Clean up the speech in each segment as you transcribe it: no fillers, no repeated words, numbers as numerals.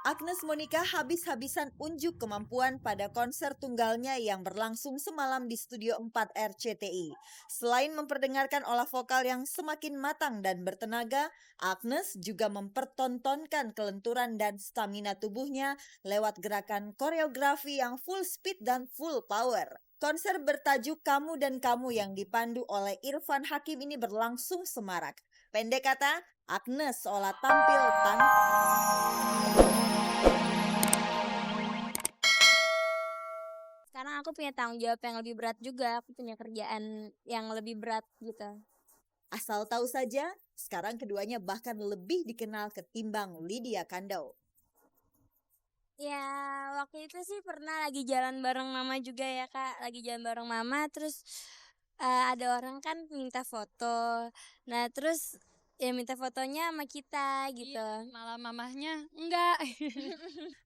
Agnes Monica habis-habisan unjuk kemampuan pada konser tunggalnya yang berlangsung semalam di Studio 4 RCTI. Selain memperdengarkan olah vokal yang semakin matang dan bertenaga, Agnes juga mempertontonkan kelenturan dan stamina tubuhnya lewat gerakan koreografi yang full speed dan full power. Konser bertajuk Kamu dan Kamu yang dipandu oleh Irfan Hakim ini berlangsung semarak. Pendek kata, Agnes seolah tampil tanpa. Sekarang aku punya tanggung jawab yang lebih berat juga, aku punya kerjaan yang lebih berat gitu. Asal tahu saja, sekarang keduanya bahkan lebih dikenal ketimbang Lydia Kandou. Ya waktu itu sih pernah lagi jalan bareng mama juga ya kak, lagi jalan bareng mama terus ada orang kan minta foto, nah terus ya minta fotonya sama kita gitu. Malah mamahnya enggak.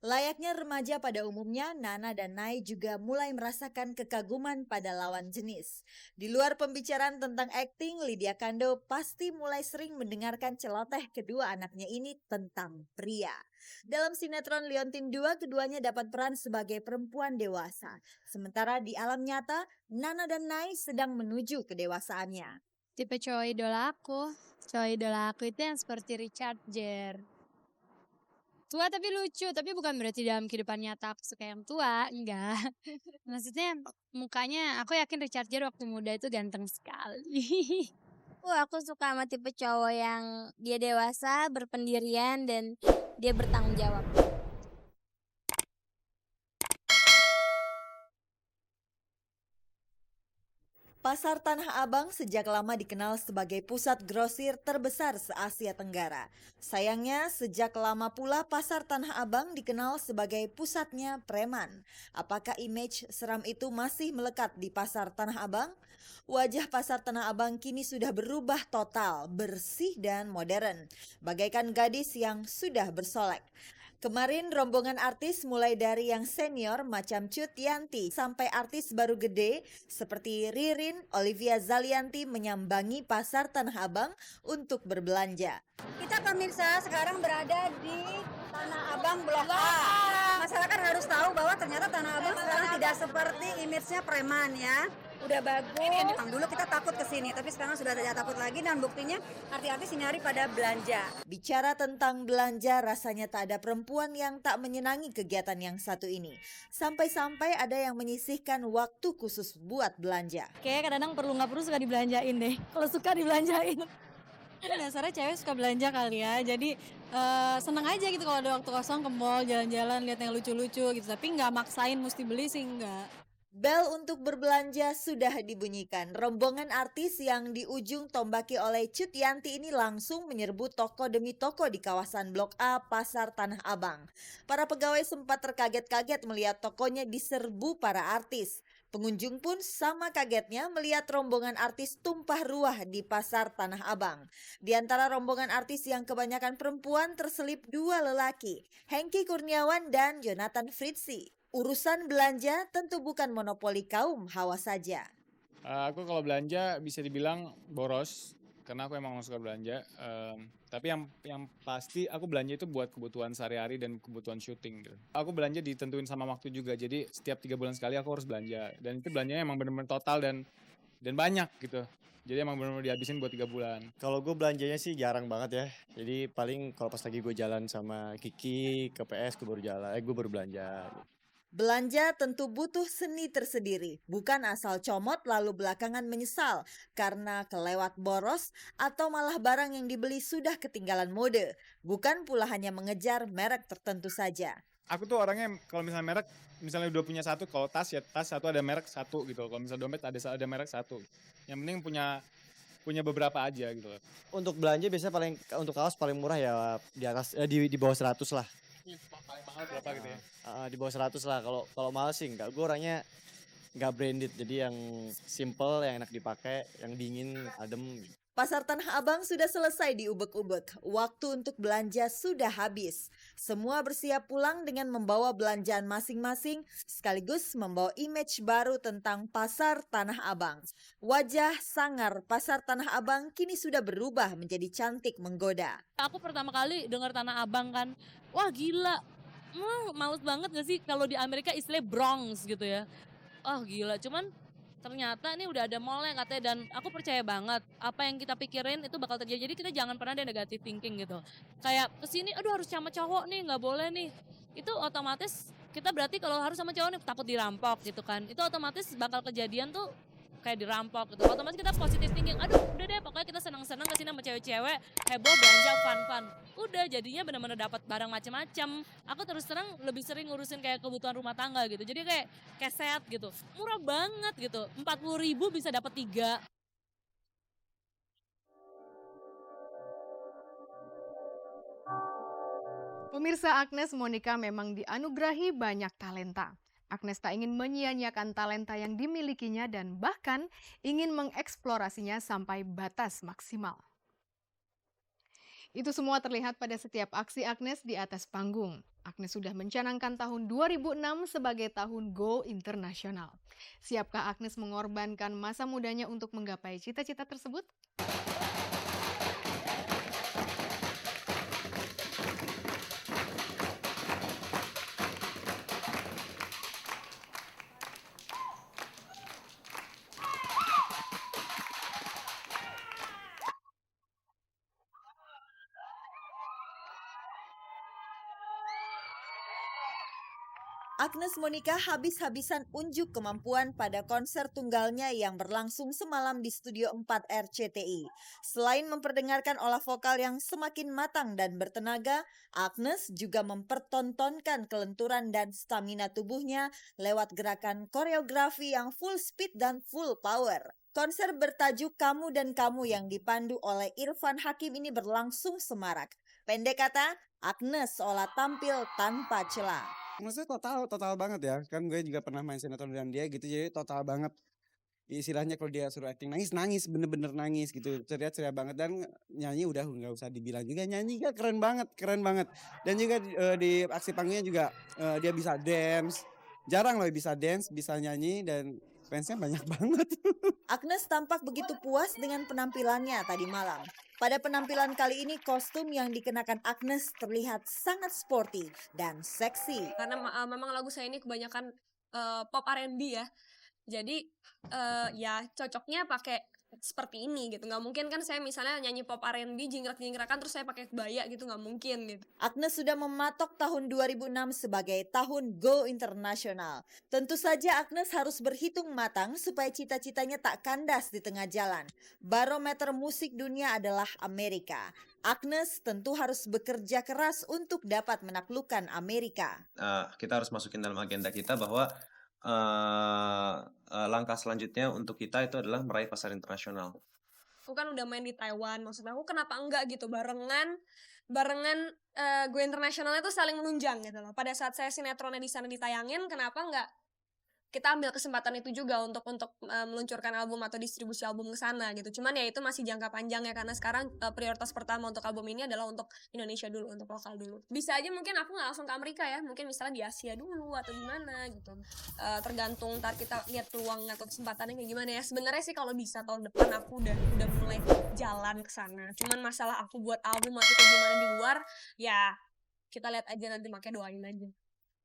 Layaknya remaja pada umumnya, Nana dan Nai juga mulai merasakan kekaguman pada lawan jenis. Di luar pembicaraan tentang akting, Lydia Kandou pasti mulai sering mendengarkan celoteh kedua anaknya ini tentang pria. Dalam sinetron Liontin 2, keduanya dapat peran sebagai perempuan dewasa. Sementara di alam nyata, Nana dan Nai sedang menuju kedewasaannya. Tipe cowok idola aku. Cowok idola aku itu yang seperti Richard Gere. Tua tapi lucu, tapi bukan berarti dalam kehidupan nyata aku suka yang tua, enggak. Maksudnya mukanya, aku yakin Richard Gere waktu muda itu ganteng sekali. Aku suka sama tipe cowok yang dia dewasa, berpendirian dan dia bertanggung jawab. Pasar Tanah Abang sejak lama dikenal sebagai pusat grosir terbesar se-Asia Tenggara. Sayangnya, sejak lama pula Pasar Tanah Abang dikenal sebagai pusatnya preman. Apakah image seram itu masih melekat di Pasar Tanah Abang? Wajah Pasar Tanah Abang kini sudah berubah total, bersih dan modern, bagaikan gadis yang sudah bersolek. Kemarin rombongan artis mulai dari yang senior macam Cut Yanti sampai artis baru gede seperti Ririn, Olivia Zalianti menyambangi pasar Tanah Abang untuk berbelanja. Kita pemirsa sekarang berada di Tanah Abang Blok A. Masyarakat harus tahu bahwa ternyata Tanah Abang sekarang tidak seperti image-nya preman ya. Udah bagus. Dulu kita takut ke sini, tapi sekarang sudah tidak takut lagi dan buktinya artis-artis ini hari pada belanja. Bicara tentang belanja, rasanya tak ada perempuan yang tak menyenangi kegiatan yang satu ini. Sampai-sampai ada yang menyisihkan waktu khusus buat belanja. Kayaknya kadang-kadang perlu nggak perlu suka dibelanjain deh. Kalau suka dibelanjain. Dasarnya cewek suka belanja kali ya. Jadi seneng aja gitu kalau ada waktu kosong ke mall, jalan-jalan, lihat yang lucu-lucu gitu. Tapi nggak maksain mesti beli sih nggak. Bel untuk berbelanja sudah dibunyikan. Rombongan artis yang di ujung tombaki oleh Cut Yanti ini langsung menyerbu toko demi toko di kawasan Blok A Pasar Tanah Abang. Para pegawai sempat terkaget-kaget melihat tokonya diserbu para artis. Pengunjung pun sama kagetnya melihat rombongan artis tumpah ruah di Pasar Tanah Abang. Di antara rombongan artis yang kebanyakan perempuan terselip dua lelaki, Hengky Kurniawan dan Jonathan Fritzi. Urusan belanja tentu bukan monopoli kaum hawa saja. Aku kalau belanja bisa dibilang boros karena aku emang suka belanja. Tapi yang pasti aku belanja itu buat kebutuhan sehari-hari dan kebutuhan syuting gitu. Aku belanja ditentuin sama waktu juga. Jadi setiap 3 bulan sekali aku harus belanja. Dan itu belanjanya emang benar-benar total dan banyak gitu. Jadi emang benar-benar dihabisin buat 3 bulan. Kalau gue belanjanya sih jarang banget ya. Jadi paling kalau pas lagi gue jalan sama Kiki ke PS gue baru belanja. Belanja tentu butuh seni tersendiri, bukan asal comot lalu belakangan menyesal karena kelewat boros atau malah barang yang dibeli sudah ketinggalan mode. Bukan pula hanya mengejar merek tertentu saja. Aku tuh orangnya kalau misalnya merek, misalnya udah punya satu, kalau tas ya tas satu ada merek satu gitu. Kalau misalnya dompet ada merek satu. Yang penting punya beberapa aja gitu. Untuk belanja biasanya untuk kaos paling murah ya di atas di bawah 100 lah. Paling mahal berapa gitu ya? Di bawah 100 lah. Kalau mahal sih enggak. Gue orangnya enggak branded. Jadi yang simple, yang enak dipakai, yang dingin, adem. Pasar Tanah Abang sudah selesai diubek-ubek. Waktu untuk belanja sudah habis. Semua bersiap pulang dengan membawa belanjaan masing-masing sekaligus membawa image baru tentang Pasar Tanah Abang. Wajah sangar Pasar Tanah Abang kini sudah berubah menjadi cantik menggoda. Aku pertama kali dengar Tanah Abang kan, wah gila. males banget gak sih kalau di Amerika istilahnya Bronx gitu ya. Oh gila, cuman ternyata ini udah ada mallnya katanya, dan aku percaya banget apa yang kita pikirin itu bakal terjadi. Jadi kita jangan pernah ada negative thinking gitu. Kayak kesini, aduh harus sama cowok nih, nggak boleh nih. Itu otomatis kita berarti kalau harus sama cowok nih takut dirampok gitu kan. Itu otomatis bakal kejadian tuh kayak dirampok gitu. Otomatis kita positive thinking, aduh udah deh pokoknya kita senang-senang kesini sama cewek-cewek, heboh belanja fun-fun. Udah jadinya benar-benar dapat barang macam-macam. Aku terus terang lebih sering ngurusin kayak kebutuhan rumah tangga gitu. Jadi kayak keset gitu. Murah banget gitu. 40.000 bisa dapat 3. Pemirsa, Agnes Monica memang dianugerahi banyak talenta. Agnes tak ingin menyia-nyiakan talenta yang dimilikinya dan bahkan ingin mengeksplorasinya sampai batas maksimal. Itu semua terlihat pada setiap aksi Agnes di atas panggung. Agnes sudah mencanangkan tahun 2006 sebagai tahun Go Internasional. Siapkah Agnes mengorbankan masa mudanya untuk menggapai cita-cita tersebut? Agnes Monica habis-habisan unjuk kemampuan pada konser tunggalnya yang berlangsung semalam di Studio 4 RCTI. Selain memperdengarkan olah vokal yang semakin matang dan bertenaga, Agnes juga mempertontonkan kelenturan dan stamina tubuhnya lewat gerakan koreografi yang full speed dan full power. Konser bertajuk Kamu dan Kamu yang dipandu oleh Irfan Hakim ini berlangsung semarak. Pendek kata, Agnes seolah tampil tanpa celah. Maksudnya total banget ya. Kan gue juga pernah main sinetron dan dia gitu, jadi total banget. Istilahnya kalau dia suruh acting nangis, bener-bener nangis gitu. Ceria-ceria banget, dan nyanyi udah nggak usah dibilang juga, nyanyi kan keren banget. Dan juga di aksi panggungnya juga dia bisa dance. Jarang loh bisa dance, bisa nyanyi, dan fansnya banyak banget. Agnes tampak begitu puas dengan penampilannya tadi malam. Pada penampilan kali ini, kostum yang dikenakan Agnes terlihat sangat sporty dan seksi. Karena memang lagu saya ini kebanyakan pop R&B ya. Jadi ya cocoknya pakai seperti ini gitu. Nggak mungkin kan saya misalnya nyanyi pop R&B jingkrak-jingkrakan terus saya pakai kebaya gitu, nggak mungkin gitu. Agnes sudah mematok tahun 2006 sebagai tahun Go Internasional. Tentu saja Agnes harus berhitung matang supaya cita-citanya tak kandas di tengah jalan. Barometer musik dunia adalah Amerika. Agnes tentu harus bekerja keras untuk dapat menaklukkan Amerika. Kita harus masukin dalam agenda kita bahwa langkah selanjutnya untuk kita itu adalah meraih pasar internasional. Aku kan udah main di Taiwan, maksud aku kenapa enggak gitu barengan Go Internasionalnya tuh saling menunjang gitu loh. Pada saat saya sinetronnya di sana ditayangin, kenapa enggak kita ambil kesempatan itu juga untuk meluncurkan album atau distribusi album ke sana gitu. Cuman ya itu masih jangka panjang ya, karena sekarang prioritas pertama untuk album ini adalah untuk Indonesia dulu, untuk lokal dulu. Bisa aja mungkin aku nggak langsung ke Amerika ya, mungkin misalnya di Asia dulu atau gimana gitu. Tergantung ntar kita lihat peluang atau kesempatannya kayak gimana ya. Sebenarnya sih kalau bisa tahun depan aku udah mulai jalan ke sana. Cuman masalah aku buat album atau kayak gimana di luar, ya kita lihat aja nanti, makanya doain aja.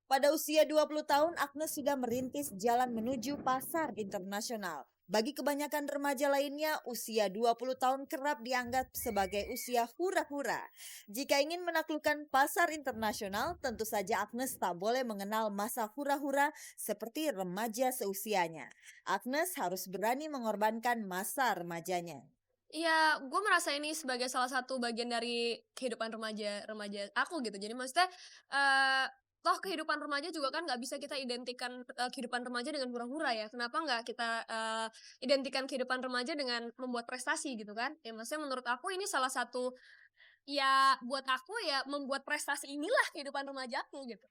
Pada usia 20 tahun, Agnes sudah merintis jalan menuju pasar internasional. Bagi kebanyakan remaja lainnya, usia 20 tahun kerap dianggap sebagai usia hura-hura. Jika ingin menaklukkan pasar internasional, tentu saja Agnes tak boleh mengenal masa hura-hura seperti remaja seusianya. Agnes harus berani mengorbankan masa remajanya. Iya, gue merasa ini sebagai salah satu bagian dari kehidupan remaja aku gitu. Jadi maksudnya toh kehidupan remaja juga kan nggak bisa kita identikan kehidupan remaja dengan hura-hura ya. Kenapa nggak kita identikan kehidupan remaja dengan membuat prestasi gitu kan? Ya maksudnya menurut aku ini salah satu, ya buat aku ya membuat prestasi inilah kehidupan remaja aku gitu.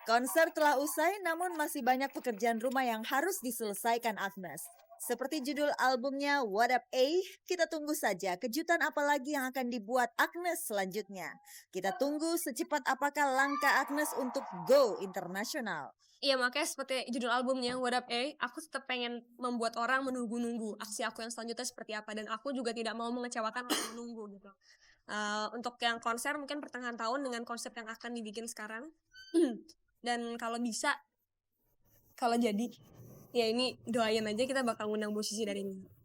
Konser telah usai, namun masih banyak pekerjaan rumah yang harus diselesaikan Agnes. Seperti judul albumnya What Up A, kita tunggu saja kejutan apa lagi yang akan dibuat Agnes selanjutnya. Kita tunggu secepat apakah langkah Agnes untuk Go Internasional. Iya, makanya seperti judul albumnya What Up A, aku tetap pengen membuat orang menunggu-nunggu aksi aku yang selanjutnya seperti apa. Dan aku juga tidak mau mengecewakan orang menunggu gitu. Untuk yang konser mungkin pertengahan tahun dengan konsep yang akan dibikin sekarang. Dan kalau bisa, kalau jadi, ya ini doain aja kita bakal ngundang musisi dari ini.